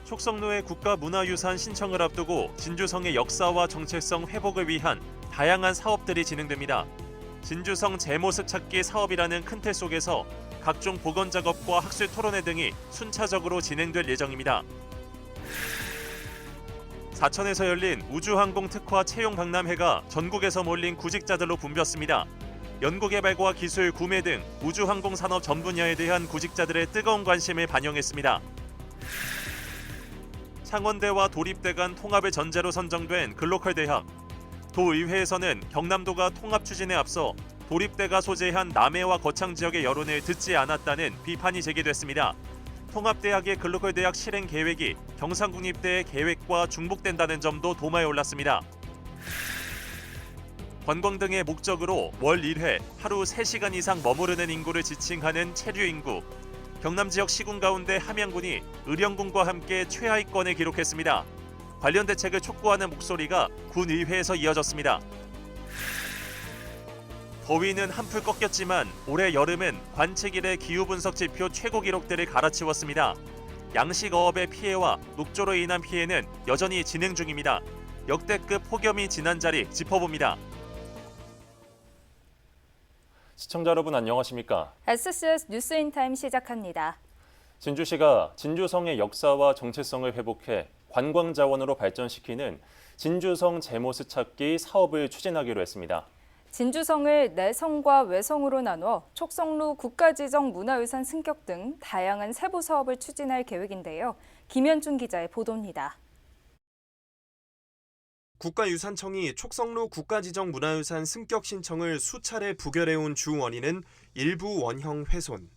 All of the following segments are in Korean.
촉성로의 국가문화유산 신청을 앞두고 진주성의 역사와 정체성 회복을 위한 다양한 사업들이 진행됩니다. 진주성 제모습 찾기 사업이라는 큰 틀 속에서 각종 복원 작업과 학술 토론회 등이 순차적으로 진행될 예정입니다. 사천에서 열린 우주항공 특화 채용 박람회가 전국에서 몰린 구직자들로 붐볐습니다. 연구개발과 기술, 구매 등 우주항공 산업 전 분야에 대한 구직자들의 뜨거운 관심을 반영했습니다. 창원대와 도립대 간 통합을 전제로 선정된 글로컬 대학. 도의회에서는 경남도가 통합 추진에 앞서 도립대가 소재한 남해와 거창 지역의 여론을 듣지 않았다는 비판이 제기됐습니다. 통합대학의 글로컬 대학 실행 계획이 경상국립대의 계획과 중복된다는 점도 도마에 올랐습니다. 관광 등의 목적으로 월 1회 하루 3시간 이상 머무르는 인구를 지칭하는 체류 인구. 경남 지역 시군 가운데 함양군이 의령군과 함께 최하위권을 기록했습니다. 관련 대책을 촉구하는 목소리가 군의회에서 이어졌습니다. 더위는 한풀 꺾였지만 올해 여름은 관측 이래 기후 분석 지표 최고 기록들을 갈아치웠습니다. 양식 어업의 피해와 녹조로 인한 피해는 여전히 진행 중입니다. 역대급 폭염이 지난 자리 짚어봅니다. 시청자 여러분 안녕하십니까? SCS 뉴스인타임 시작합니다. 진주시가 진주성의 역사와 정체성을 회복해 관광 자원으로 발전시키는 진주성 제모스 찾기 사업을 추진하기로 했습니다. 진주성을 내성과 외성으로 나누어 촉성루 국가지정 문화유산 승격 등 다양한 세부 사업을 추진할 계획인데요. 김현준 기자의 보도입니다. 국가유산청이 촉성루 국가지정 문화유산 승격 신청을 수차례 부결해온 주 원인은 일부 원형 훼손.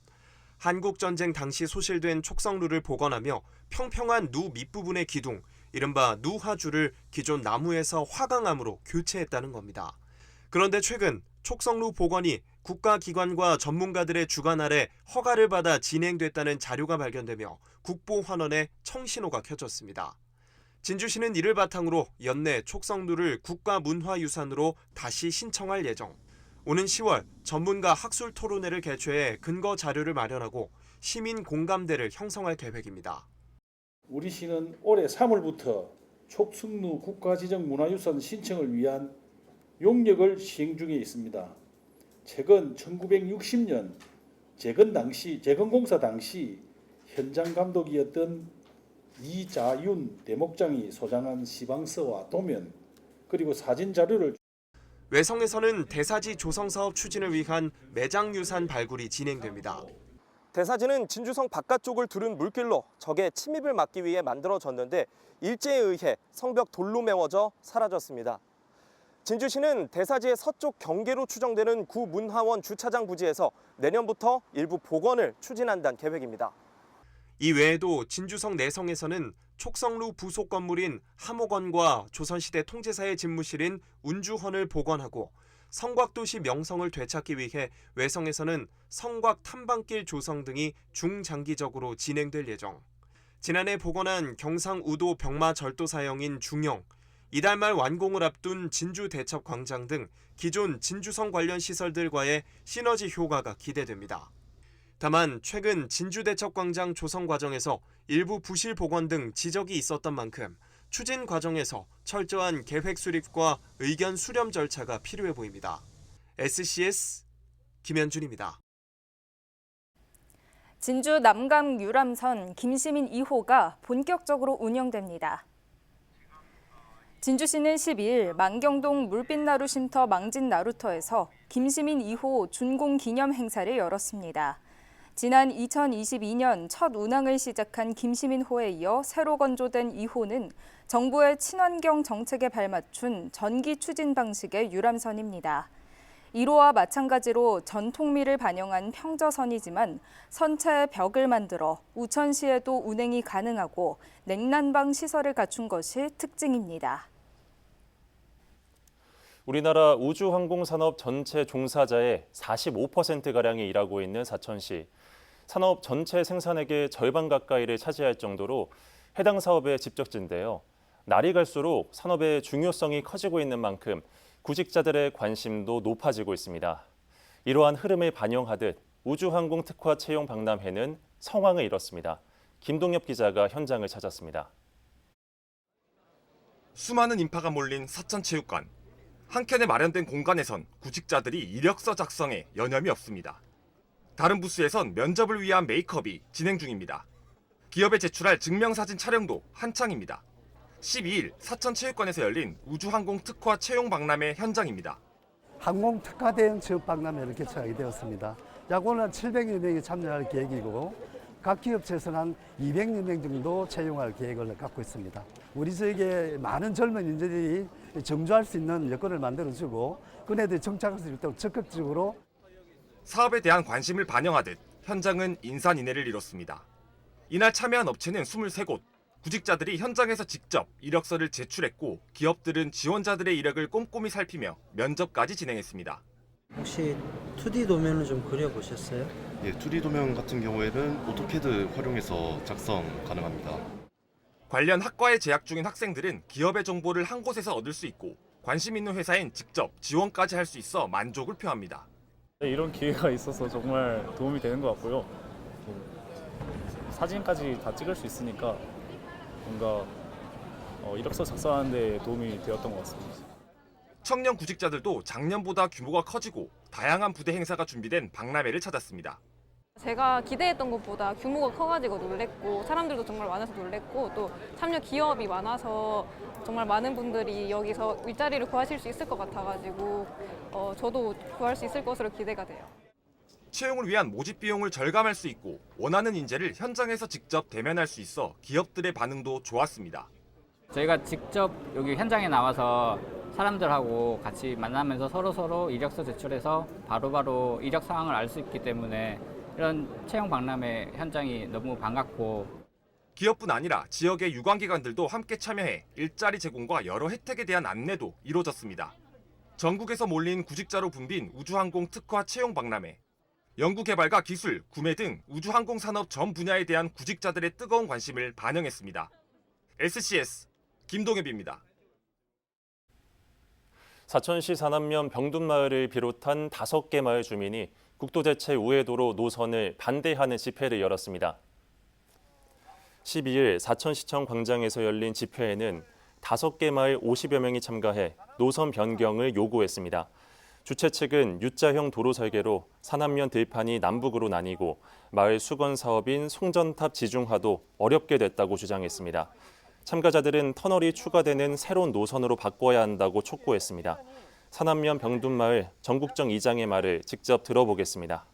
한국전쟁 당시 소실된 촉성루를 복원하며 평평한 누 밑부분의 기둥, 이른바 누화줄을 기존 나무에서 화강암으로 교체했다는 겁니다. 그런데 최근 촉성루 복원이 국가기관과 전문가들의 주관 아래 허가를 받아 진행됐다는 자료가 발견되며 국보환원에 청신호가 켜졌습니다. 진주시는 이를 바탕으로 연내 촉성루를 국가문화유산으로 다시 신청할 예정. 오는 10월 전문가 학술 토론회를 개최해 근거 자료를 마련하고 시민 공감대를 형성할 계획입니다. 우리 시는 올해 3월부터 촉성루 국가지정 문화유산 신청을 위한 용역을 시행 중에 있습니다. 최근 1960년 재건공사 당시 현장 감독이었던 이자윤 대목장이 소장한 시방서와 도면 그리고 사진 자료를 외성에서는 대사지 조성 사업 추진을 위한 매장유산 발굴이 진행됩니다. 대사지는 진주성 바깥쪽을 두른 물길로 적의 침입을 막기 위해 만들어졌는데 일제에 의해 성벽 돌로 메워져 사라졌습니다. 진주시는 대사지의 서쪽 경계로 추정되는 구문화원 주차장 부지에서 내년부터 일부 복원을 추진한다는 계획입니다. 이 외에도 진주성 내성에서는 촉성루 부속 건물인 함옥원과 조선시대 통제사의 집무실인 운주헌을 복원하고 성곽도시 명성을 되찾기 위해 외성에서는 성곽 탐방길 조성 등이 중장기적으로 진행될 예정. 지난해 복원한 경상 우도 병마 절도 사형인 중영, 이달 말 완공을 앞둔 진주대첩광장 등 기존 진주성 관련 시설들과의 시너지 효과가 기대됩니다. 다만 최근 진주대첩광장 조성 과정에서 일부 부실 복원 등 지적이 있었던 만큼 추진 과정에서 철저한 계획 수립과 의견 수렴 절차가 필요해 보입니다. SCS 김현준입니다. 진주 남강 유람선 김시민 2호가 본격적으로 운영됩니다. 진주시는 12일 만경동 물빛나루쉼터 망진나루터에서 김시민 2호 준공 기념 행사를 열었습니다. 지난 2022년 첫 운항을 시작한 김시민호에 이어 새로 건조된 2호는 정부의 친환경 정책에 발맞춘 전기 추진 방식의 유람선입니다. 1호와 마찬가지로 전통미를 반영한 평저선이지만 선체에 벽을 만들어 우천시에도 운행이 가능하고 냉난방 시설을 갖춘 것이 특징입니다. 우리나라 우주항공산업 전체 종사자의 45%가량이 일하고 있는 사천시. 산업 전체 생산액의 절반 가까이를 차지할 정도로 해당 사업의 집적지인데요. 날이 갈수록 산업의 중요성이 커지고 있는 만큼 구직자들의 관심도 높아지고 있습니다. 이러한 흐름을 반영하듯 우주항공 특화 채용 박람회는 성황을 이뤘습니다. 김동엽 기자가 현장을 찾았습니다. 수많은 인파가 몰린 사천체육관. 한켠에 마련된 공간에선 구직자들이 이력서 작성에 여념이 없습니다. 다른 부스에선 면접을 위한 메이크업이 진행 중입니다. 기업에 제출할 증명사진 촬영도 한창입니다. 12일 사천체육관에서 열린 우주항공 특화 채용 박람회 현장입니다. 항공 특화 대응 취업 박람회를 개최하게 되었습니다. 약 오늘 700여 명이 참여할 계획이고 각 기업체에서는 한 200여 명 정도 채용할 계획을 갖고 있습니다. 우리 지역에 많은 젊은 인재들이 정주할 수 있는 여건을 만들어주고 그네들이 정착할 수 있도록 적극적으로 사업에 대한 관심을 반영하듯 현장은 인산인해를 이뤘습니다. 이날 참여한 업체는 23곳. 구직자들이 현장에서 직접 이력서를 제출했고 기업들은 지원자들의 이력을 꼼꼼히 살피며 면접까지 진행했습니다. 혹시 2D 도면을 좀 그려보셨어요? 예, 2D 도면 같은 경우에는 오토캐드 활용해서 작성 가능합니다. 관련 학과에 재학 중인 학생들은 기업의 정보를 한 곳에서 얻을 수 있고 관심 있는 회사엔 직접 지원까지 할 수 있어 만족을 표합니다. 이런 기회가 있어서 정말 도움이 되는 것 같고요. 사진까지 다 찍을 수 있으니까 뭔가 이력서 작성하는 데 도움이 되었던 것 같습니다. 청년 구직자들도 작년보다 규모가 커지고 다양한 부대 행사가 준비된 박람회를 찾았습니다. 제가 기대했던 것보다 규모가 커가지고 놀랬고 사람들도 정말 많아서 놀랬고 또 참여 기업이 많아서 정말 많은 분들이 여기서 일자리를 구하실 수 있을 것 같아가지고 저도 구할 수 있을 것으로 기대가 돼요. 채용을 위한 모집 비용을 절감할 수 있고 원하는 인재를 현장에서 직접 대면할 수 있어 기업들의 반응도 좋았습니다. 저희가 직접 여기 현장에 나와서 사람들하고 같이 만나면서 서로 이력서 제출해서 바로바로 이력 사항을 알 수 있기 때문에 이런 채용 박람회 현장이 너무 반갑고 기업뿐 아니라 지역의 유관기관들도 함께 참여해 일자리 제공과 여러 혜택에 대한 안내도 이루어졌습니다. 전국에서 몰린 구직자로 붐빈 우주항공 특화 채용 박람회. 연구개발과 기술, 구매 등 우주항공 산업 전 분야에 대한 구직자들의 뜨거운 관심을 반영했습니다. SCS 김동엽입니다. 사천시 산안면 병둔마을을 비롯한 5개 마을 주민이 국도대체 우회도로 노선을 반대하는 집회를 열었습니다. 12일 사천시청 광장에서 열린 집회에는 5개 마을 50여 명이 참가해 노선 변경을 요구했습니다. 주최 측은 U자형 도로 설계로 산안면 들판이 남북으로 나뉘고 마을 수건 사업인 송전탑 지중화도 어렵게 됐다고 주장했습니다. 참가자들은 터널이 추가되는 새로운 노선으로 바꿔야 한다고 촉구했습니다. 산안면 병둔마을 정국정 이장의 말을 직접 들어보겠습니다.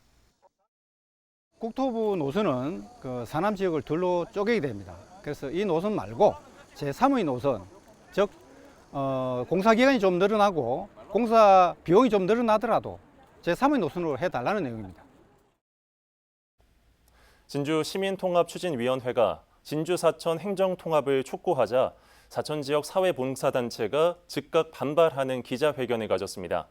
국토부 노선은 산암 지역을 둘로 쪼개게 됩니다. 그래서 이 노선 말고 제3의 노선, 즉 공사 기간이 좀 늘어나고 공사 비용이 좀 늘어나더라도 제3의 노선으로 해달라는 내용입니다. 진주 시민통합추진위원회가 진주 사천 행정통합을 촉구하자 사천 지역 사회봉사단체가 즉각 반발하는 기자회견을 가졌습니다.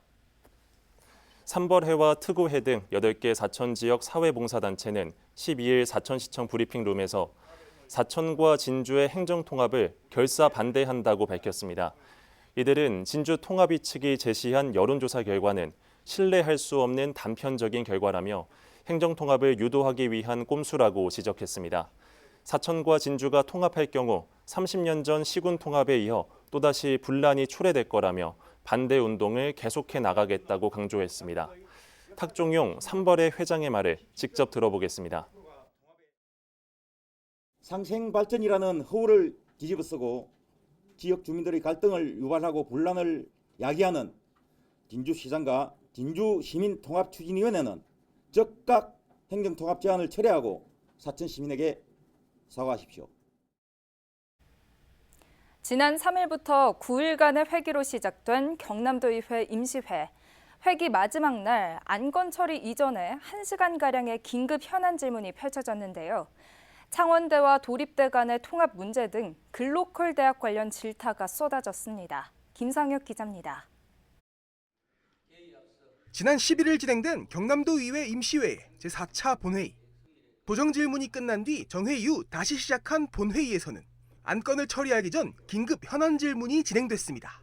삼벌회와 특우회 등 8개 사천 지역 사회봉사단체는 12일 사천시청 브리핑룸에서 사천과 진주의 행정통합을 결사 반대한다고 밝혔습니다. 이들은 진주 통합위 측이 제시한 여론조사 결과는 신뢰할 수 없는 단편적인 결과라며 행정통합을 유도하기 위한 꼼수라고 지적했습니다. 사천과 진주가 통합할 경우 30년 전 시군 통합에 이어 또다시 분란이 초래될 거라며 반대 운동을 계속해 나가겠다고 강조했습니다. 탁종용 삼벌회 회장의 말을 직접 들어보겠습니다. 상생 발전이라는 허울을 뒤집어쓰고 지역 주민들의 갈등을 유발하고 분란을 야기하는 진주시장과 진주시민통합추진위원회는 즉각 행정통합 제안을 철회하고 사천 시민에게 사과하십시오. 지난 3일부터 9일간의 회기로 시작된 경남도의회 임시회. 회기 마지막 날 안건 처리 이전에 1시간가량의 긴급 현안 질문이 펼쳐졌는데요. 창원대와 도립대 간의 통합 문제 등 글로컬 대학 관련 질타가 쏟아졌습니다. 김상혁 기자입니다. 지난 11일 진행된 경남도의회 임시회 제4차 본회의. 도정 질문이 끝난 뒤 정회 이후 다시 시작한 본회의에서는 안건을 처리하기 전 긴급 현안 질문이 진행됐습니다.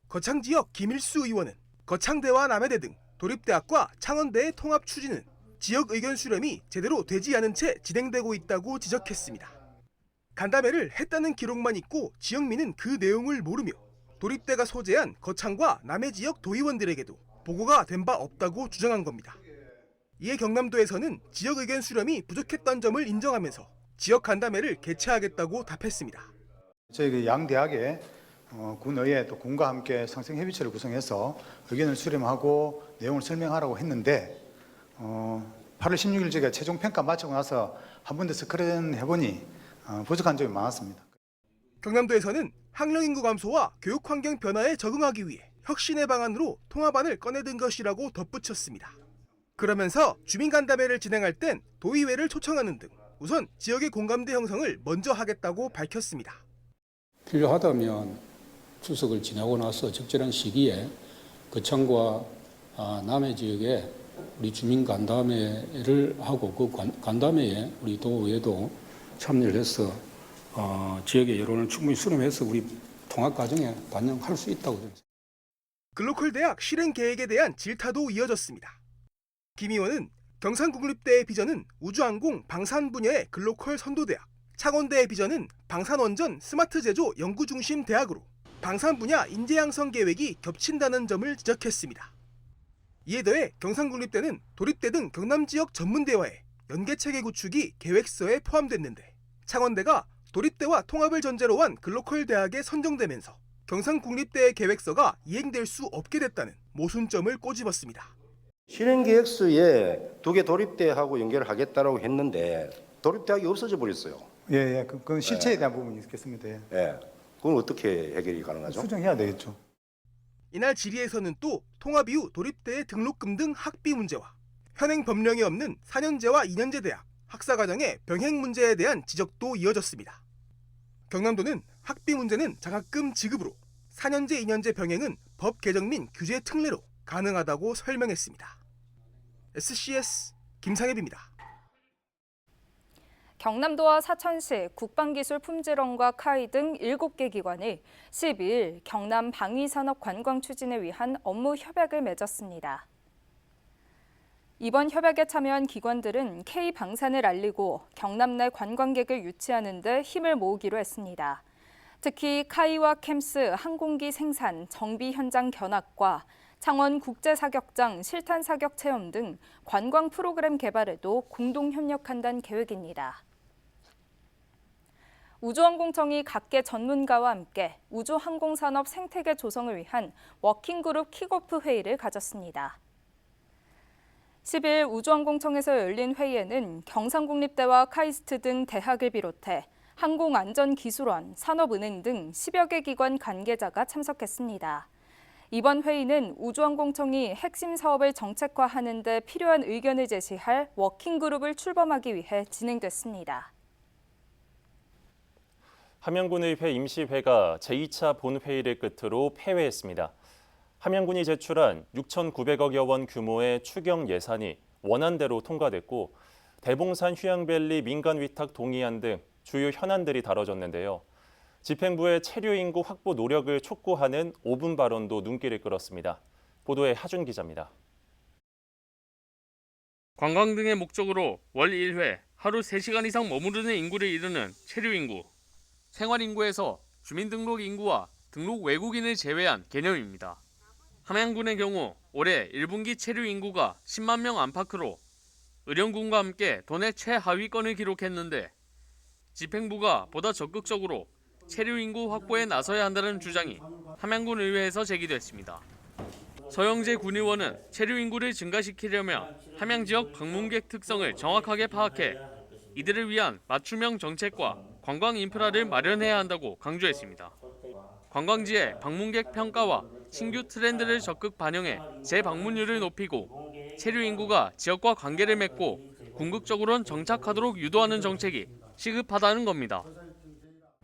거창 지역 김일수 의원은 거창대와 남해대 등 도립대학과 창원대의 통합 추진은 지역 의견 수렴이 제대로 되지 않은 채 진행되고 있다고 지적했습니다. 간담회를 했다는 기록만 있고 지역민은 그 내용을 모르며 도립대가 소재한 거창과 남해 지역 도의원들에게도 보고가 된 바 없다고 주장한 겁니다. 이에 경남도에서는 지역 의견 수렴이 부족했던 점을 인정하면서 지역 간담회를 개최하겠다고 답했습니다. 저희 양 대학의 군의회 또 군과 함께 상생협의체를 구성해서 의견을 수렴하고 내용을 설명하라고 했는데 8월 16일 저희가 최종 평가 마치고 나서 한 번 더 스크린 해보니 부족한 점이 많았습니다. 경남도에서는 학령 인구 감소와 교육 환경 변화에 적응하기 위해 혁신의 방안으로 통합안을 꺼내든 것이라고 덧붙였습니다. 그러면서 주민 간담회를 진행할 땐 도의회를 초청하는 등 우선 지역의 공감대 형성을 먼저 하겠다고 밝혔습니다. 필요하다면 추석을 지나고 나서 적절한 시기에 거창과 남해 지역에 우리 주민 간담회를 하고 그 간담회에 우리 도의회도 참여를 해서 지역의 여론을 충분히 수렴해서 우리 통합 과정에 반영할 수 있다고 생각합니다. 글로컬 대학 실행 계획에 대한 질타도 이어졌습니다. 김 의원은 경상국립대의 비전은 우주항공 방산 분야의 글로컬 선도대학, 창원대의 비전은 방산원전 스마트 제조 연구중심 대학으로 방산 분야 인재 양성 계획이 겹친다는 점을 지적했습니다. 이에 더해 경상국립대는 도립대 등 경남 지역 전문대와의 연계체계 구축이 계획서에 포함됐는데 창원대가 도립대와 통합을 전제로 한 글로컬 대학에 선정되면서 경상국립대의 계획서가 이행될 수 없게 됐다는 모순점을 꼬집었습니다. 실행계획서에 두 개 도립대하고 연결을 하겠다고 했는데 도립대학이 없어져 버렸어요. 예, 그건 실체에 대한 부분이 있겠습니다. 예, 그건 어떻게 해결이 가능하죠? 수정해야 되겠죠. 이날 질의에서는 또 통합 이후 도립대의 등록금 등 학비 문제와 현행 법령이 없는 4년제와 2년제 대학 학사과정의 병행 문제에 대한 지적도 이어졌습니다. 경남도는 학비 문제는 장학금 지급으로 4년제, 2년제 병행은 법 개정 및 규제 특례로 가능하다고 설명했습니다. SCS 김상엽입니다. 경남도와 사천시, 국방기술품질원과 카이 등 7개 기관이 12일 경남 방위산업 관광 추진을 위한 업무 협약을 맺었습니다. 이번 협약에 참여한 기관들은 K방산을 알리고 경남 내 관광객을 유치하는 데 힘을 모으기로 했습니다. 특히 카이와 캠스 항공기 생산, 정비 현장 견학과 창원 국제사격장 실탄사격 체험 등 관광 프로그램 개발에도 공동 협력한다는 계획입니다. 우주항공청이 각계 전문가와 함께 우주항공산업 생태계 조성을 위한 워킹그룹 킥오프 회의를 가졌습니다. 10일 우주항공청에서 열린 회의에는 경상국립대와 카이스트 등 대학을 비롯해 항공안전기술원, 산업은행 등 10여 개 기관 관계자가 참석했습니다. 이번 회의는 우주항공청이 핵심 사업을 정책화하는 데 필요한 의견을 제시할 워킹그룹을 출범하기 위해 진행됐습니다. 함양군의회 임시회가 제2차 본회의를 끝으로 폐회했습니다. 함양군이 제출한 6,900억여 원 규모의 추경 예산이 원안대로 통과됐고 대봉산 휴양밸리 민간위탁 동의안 등 주요 현안들이 다뤄졌는데요. 집행부의 체류 인구 확보 노력을 촉구하는 5분 발언도 눈길을 끌었습니다. 보도에 하준 기자입니다. 관광 등의 목적으로 월 1회 하루 3시간 이상 머무르는 인구를 이루는 체류 인구. 생활 인구에서 주민등록 인구와 등록 외국인을 제외한 개념입니다. 함양군의 경우 올해 1분기 체류 인구가 10만 명 안팎으로 의령군과 함께 도내 최하위권을 기록했는데 집행부가 보다 적극적으로 체류 인구 확보에 나서야 한다는 주장이 함양군 의회에서 제기됐습니다. 서영재 군의원은 체류 인구를 증가시키려면 함양 지역 방문객 특성을 정확하게 파악해 이들을 위한 맞춤형 정책과 관광 인프라를 마련해야 한다고 강조했습니다. 관광지의 방문객 평가와 신규 트렌드를 적극 반영해 재방문율을 높이고 체류 인구가 지역과 관계를 맺고 궁극적으로는 정착하도록 유도하는 정책이 시급하다는 겁니다.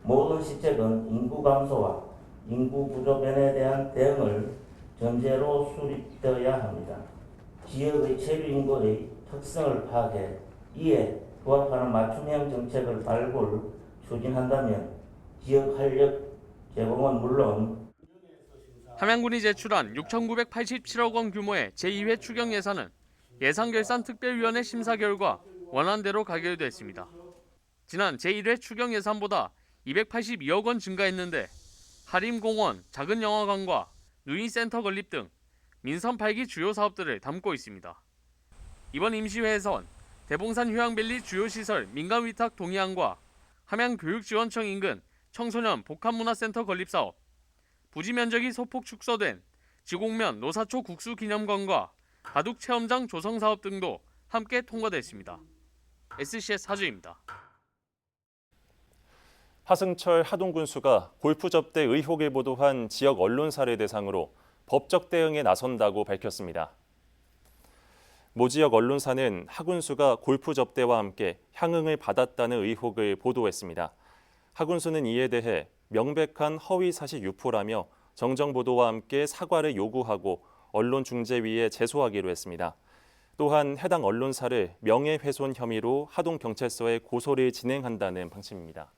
모든 시책은 인구 감소와 인구 구조 변화에 대한 대응을 전제로 수립되어야 합니다. 지역의 체류 인구의 특성을 파악해 이에 부합하는 맞춤형 정책을 발굴, 추진한다면 지역 활력 제공은 물론 함양군이 제출한 6,987억 원 규모의 제2회 추경 예산은 예산결산특별위원회 심사 결과 원안대로 가결됐습니다. 지난 제1회 추경 예산보다 282억 원 증가했는데 하림공원, 작은 영화관과 누인센터 건립 등 민선 8기 주요 사업들을 담고 있습니다. 이번 임시회에선 대봉산 휴양밸리 주요시설 민간위탁 동의안과 함양교육지원청 인근 청소년 복합문화센터 건립사업, 부지 면적이 소폭 축소된 지곡면 노사초 국수기념관과 바둑체험장 조성사업 등도 함께 통과됐습니다. SCS 사주입니다. 하승철 하동군수가 골프 접대 의혹을 보도한 지역 언론사를 대상으로 법적 대응에 나선다고 밝혔습니다. 모 지역 언론사는 하 군수가 골프 접대와 함께 향응을 받았다는 의혹을 보도했습니다. 하 군수는 이에 대해 명백한 허위 사실 유포라며 정정 보도와 함께 사과를 요구하고 언론중재위에 제소하기로 했습니다. 또한 해당 언론사를 명예훼손 혐의로 하동경찰서에 고소를 진행한다는 방침입니다.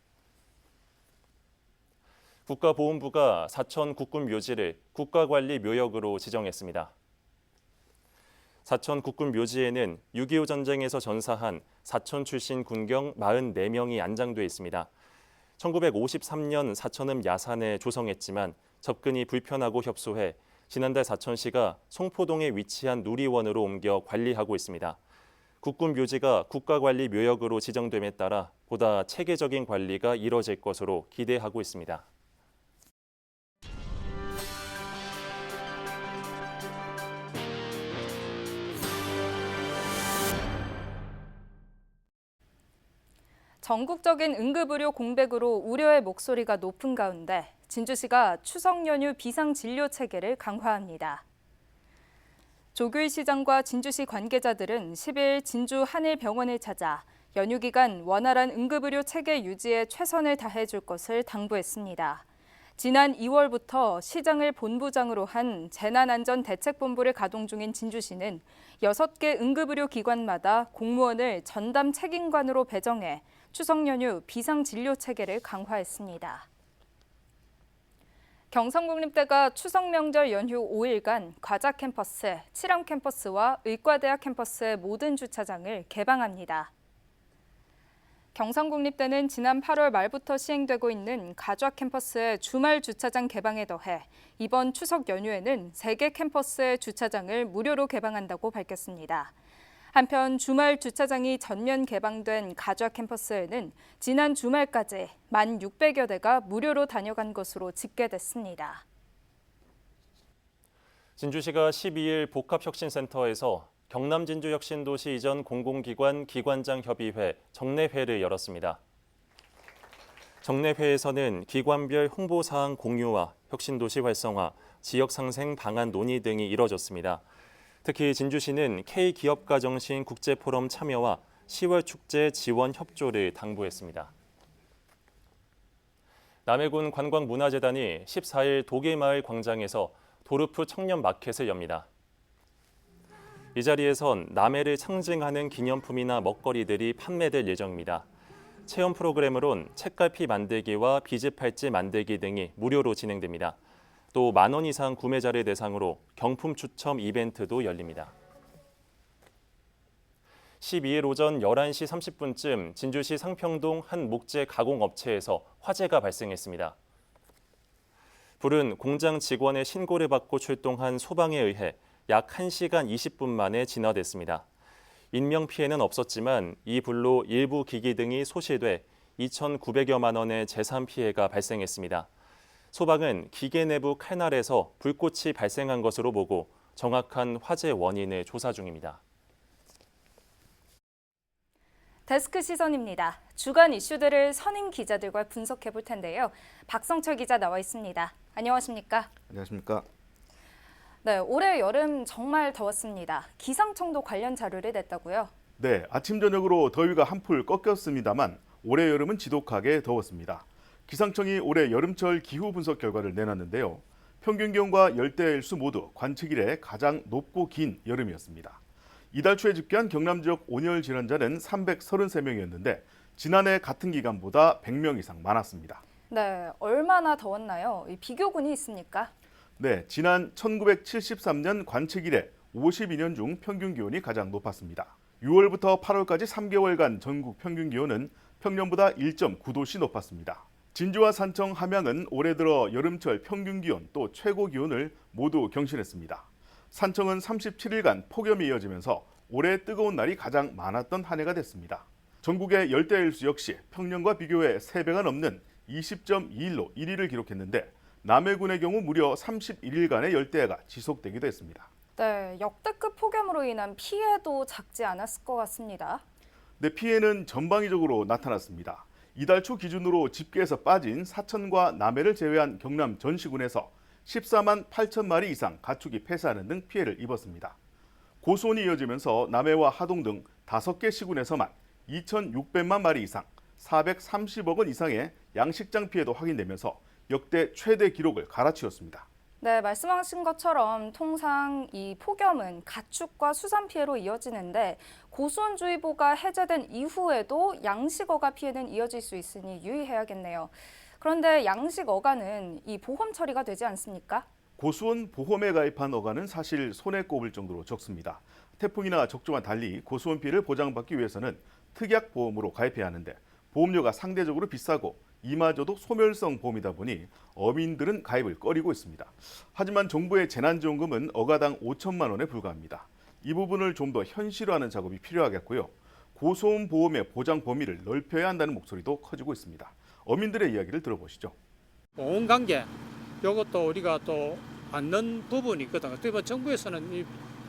국가보훈부가 사천 국군 묘지를 국가관리 묘역으로 지정했습니다. 사천 국군 묘지에는 6.25 전쟁에서 전사한 사천 출신 군경 44명이 안장돼 있습니다. 1953년 사천읍 야산에 조성했지만 접근이 불편하고 협소해 지난달 사천시가 송포동에 위치한 누리원으로 옮겨 관리하고 있습니다. 국군 묘지가 국가관리 묘역으로 지정됨에 따라 보다 체계적인 관리가 이뤄질 것으로 기대하고 있습니다. 전국적인 응급의료 공백으로 우려의 목소리가 높은 가운데 진주시가 추석 연휴 비상진료 체계를 강화합니다. 조규일 시장과 진주시 관계자들은 10일 진주 한일병원을 찾아 연휴 기간 원활한 응급의료 체계 유지에 최선을 다해줄 것을 당부했습니다. 지난 2월부터 시장을 본부장으로 한 재난안전대책본부를 가동 중인 진주시는 6개 응급의료 기관마다 공무원을 전담 책임관으로 배정해 추석 연휴 비상진료 체계를 강화했습니다. 경성국립대가 추석 명절 연휴 5일간 과자 캠퍼스, 칠암 캠퍼스와 의과대학 캠퍼스의 모든 주차장을 개방합니다. 경성국립대는 지난 8월 말부터 시행되고 있는 가좌 캠퍼스의 주말 주차장 개방에 더해 이번 추석 연휴에는 3개 캠퍼스의 주차장을 무료로 개방한다고 밝혔습니다. 한편 주말 주차장이 전면 개방된 가좌 캠퍼스에는 지난 주말까지 1,600여 대가 무료로 다녀간 것으로 집계됐습니다. 진주시가 12일 복합혁신센터에서 경남 진주혁신도시 이전 공공기관 기관장협의회 정례회를 열었습니다. 정례회에서는 기관별 홍보사항 공유와 혁신도시 활성화, 지역상생 방안 논의 등이 이뤄졌습니다. 특히 진주시는 K기업가정신 국제포럼 참여와 10월 축제 지원 협조를 당부했습니다. 남해군 관광문화재단이 14일 도계마을 광장에서 도르프 청년 마켓을 엽니다. 이 자리에선 남해를 상징하는 기념품이나 먹거리들이 판매될 예정입니다. 체험 프로그램으론 책갈피 만들기와 비즈팔찌 만들기 등이 무료로 진행됩니다. 또 10,000원 이상 구매자를 대상으로 경품 추첨 이벤트도 열립니다. 12일 오전 11시 30분쯤 진주시 상평동 한 목재 가공업체에서 화재가 발생했습니다. 불은 공장 직원의 신고를 받고 출동한 소방에 의해 약 1시간 20분 만에 진화됐습니다. 인명피해는 없었지만 이 불로 일부 기기 등이 소실돼 2,900여만 원의 재산 피해가 발생했습니다. 소방은 기계 내부 칼날에서 불꽃이 발생한 것으로 보고 정확한 화재 원인을 조사 중입니다. 데스크 시선입니다. 주간 이슈들을 선임 기자들과 분석해 볼 텐데요. 박성철 기자 나와 있습니다. 안녕하십니까? 안녕하십니까? 네, 올해 여름 정말 더웠습니다. 기상청도 관련 자료를 냈다고요? 네, 아침 저녁으로 더위가 한풀 꺾였습니다만 올해 여름은 지독하게 더웠습니다. 기상청이 올해 여름철 기후 분석 결과를 내놨는데요. 평균 기온과 열대 일수 모두 관측 이래 가장 높고 긴 여름이었습니다. 이달 초에 집계한 경남 지역 온열 질환자는 333명이었는데 지난해 같은 기간보다 100명 이상 많았습니다. 네, 얼마나 더웠나요? 비교군이 있습니까? 네, 지난 1973년 관측 이래 52년 중 평균 기온이 가장 높았습니다. 6월부터 8월까지 3개월간 전국 평균 기온은 평년보다 1.9도씩 높았습니다. 진주와 산청, 함양은 올해 들어 여름철 평균 기온 또 최고 기온을 모두 경신했습니다. 산청은 37일간 폭염이 이어지면서 올해 뜨거운 날이 가장 많았던 한 해가 됐습니다. 전국의 열대일수 역시 평년과 비교해 3배가 넘는 20.2일로 1위를 기록했는데 남해군의 경우 무려 31일간의 열대야가 지속되기도 했습니다. 네, 역대급 폭염으로 인한 피해도 작지 않았을 것 같습니다. 네, 피해는 전방위적으로 나타났습니다. 이달 초 기준으로 집계에서 빠진 사천과 남해를 제외한 경남 전 시군에서 14만 8천 마리 이상 가축이 폐사하는 등 피해를 입었습니다. 고수온이 이어지면서 남해와 하동 등 5개 시군에서만 2,600만 마리 이상, 430억 원 이상의 양식장 피해도 확인되면서 역대 최대 기록을 갈아치웠습니다. 네, 말씀하신 것처럼 통상 이 폭염은 가축과 수산 피해로 이어지는데 고수온주의보가 해제된 이후에도 양식어가 피해는 이어질 수 있으니 유의해야겠네요. 그런데 양식어가는 이 보험 처리가 되지 않습니까? 고수온 보험에 가입한 어가는 사실 손에 꼽을 정도로 적습니다. 태풍이나 적조와 달리 고수온 피해를 보장받기 위해서는 특약 보험으로 가입해야 하는데 보험료가 상대적으로 비싸고 이마저도 소멸성 보험이다 보니 어민들은 가입을 꺼리고 있습니다. 하지만 정부의 재난지원금은 어가당 5천만 원에 불과합니다. 이 부분을 좀 더 현실화하는 작업이 필요하겠고요. 고소음 보험의 보장 범위를 넓혀야 한다는 목소리도 커지고 있습니다. 어민들의 이야기를 들어보시죠. 보험 관계 이것도 우리가 또 받는 부분이 있거든요. 어떻게 보면 정부에서는 이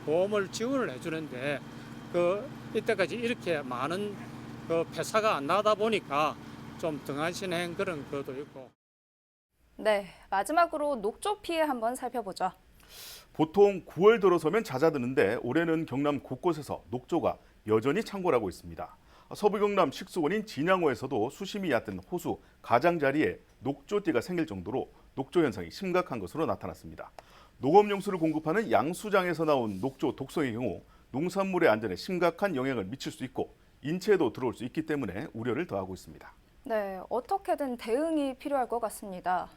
보험을 지원을 해주는데 이때까지 이렇게 많은 폐사가 안 나다 보니까 좀 등한시행 그런 것도 있고. 네, 마지막으로 녹조 피해 한번 살펴보죠. 보통 9월 들어서면 잦아드는데 올해는 경남 곳곳에서 녹조가 여전히 창궐하고 있습니다. 서부 경남 식수원인 진양호에서도 수심이 얕은 호수 가장자리에 녹조띠가 생길 정도로 녹조 현상이 심각한 것으로 나타났습니다. 농업용수를 공급하는 양수장에서 나온 녹조 독성의 경우 농산물의 안전에 심각한 영향을 미칠 수 있고 인체에도 들어올 수 있기 때문에 우려를 더하고 있습니다. 네, 어떻게든 대응이 필요할 것 같습니다.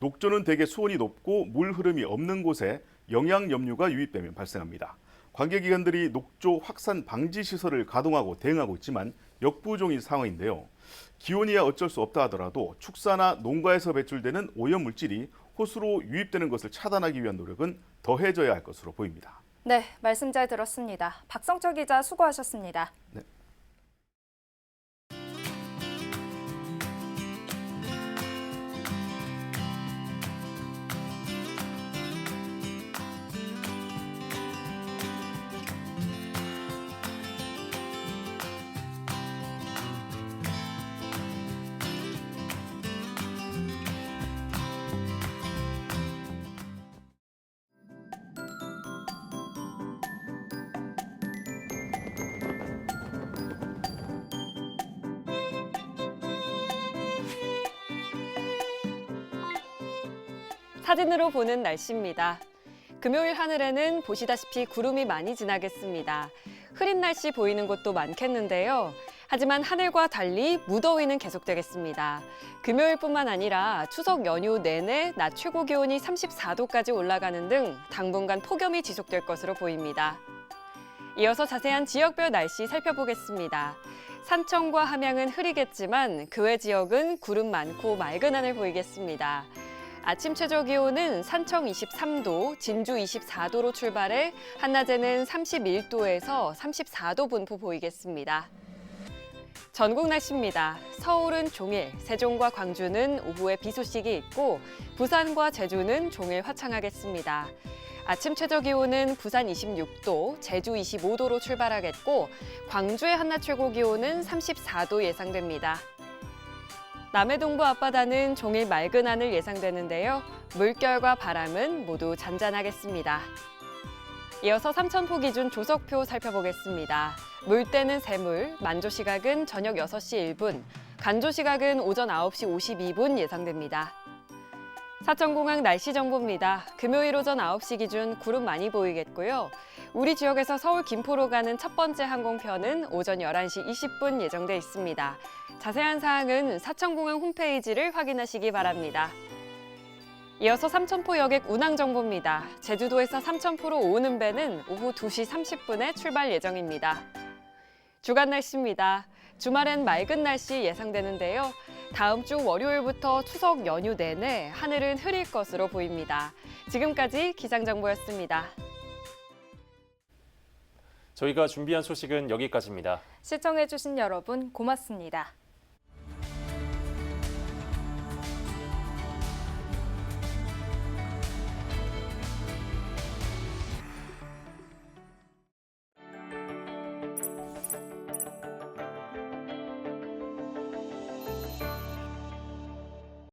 녹조는 대개 수온이 높고 물 흐름이 없는 곳에 영양 염류가 유입되면 발생합니다. 관계기관들이 녹조 확산 방지 시설을 가동하고 대응하고 있지만 역부족인 상황인데요. 기온이야 어쩔 수 없다 하더라도 축사나 농가에서 배출되는 오염 물질이 호수로 유입되는 것을 차단하기 위한 노력은 더해져야 할 것으로 보입니다. 네, 말씀 잘 들었습니다. 박성철 기자 수고하셨습니다. 네. 사진으로 보는 날씨입니다. 금요일 하늘에는 보시다시피 구름이 많이 지나겠습니다. 흐린 날씨 보이는 곳도 많겠는데요. 하지만 하늘과 달리 무더위는 계속되겠습니다. 금요일뿐만 아니라 추석 연휴 내내 낮 최고 기온이 34도까지 올라가는 등 당분간 폭염이 지속될 것으로 보입니다. 이어서 자세한 지역별 날씨 살펴보겠습니다. 산청과 함양은 흐리겠지만 그 외 지역은 구름 많고 맑은 하늘 보이겠습니다. 아침 최저 기온은 산청 23도, 진주 24도로 출발해 한낮에는 31도에서 34도 분포 보이겠습니다. 전국 날씨입니다. 서울은 종일, 세종과 광주는 오후에 비 소식이 있고 부산과 제주는 종일 화창하겠습니다. 아침 최저 기온은 부산 26도, 제주 25도로 출발하겠고 광주의 한낮 최고 기온은 34도 예상됩니다. 남해 동부 앞바다는 종일 맑은 하늘 예상되는데요. 물결과 바람은 모두 잔잔하겠습니다. 이어서 삼천포 기준 조석표 살펴보겠습니다. 물때는 새물, 만조 시각은 저녁 6시 1분, 간조 시각은 오전 9시 52분 예상됩니다. 사천공항 날씨 정보입니다. 금요일 오전 9시 기준 구름 많이 보이겠고요. 우리 지역에서 서울 김포로 가는 첫 번째 항공편은 오전 11시 20분 예정돼 있습니다. 자세한 사항은 사천공항 홈페이지를 확인하시기 바랍니다. 이어서 삼천포 여객 운항 정보입니다. 제주도에서 삼천포로 오는 배는 오후 2시 30분에 출발 예정입니다. 주간 날씨입니다. 주말엔 맑은 날씨 예상되는데요. 다음 주 월요일부터 추석 연휴 내내 하늘은 흐릴 것으로 보입니다. 지금까지 기상정보였습니다. 저희가 준비한 소식은 여기까지입니다. 시청해주신 여러분 고맙습니다.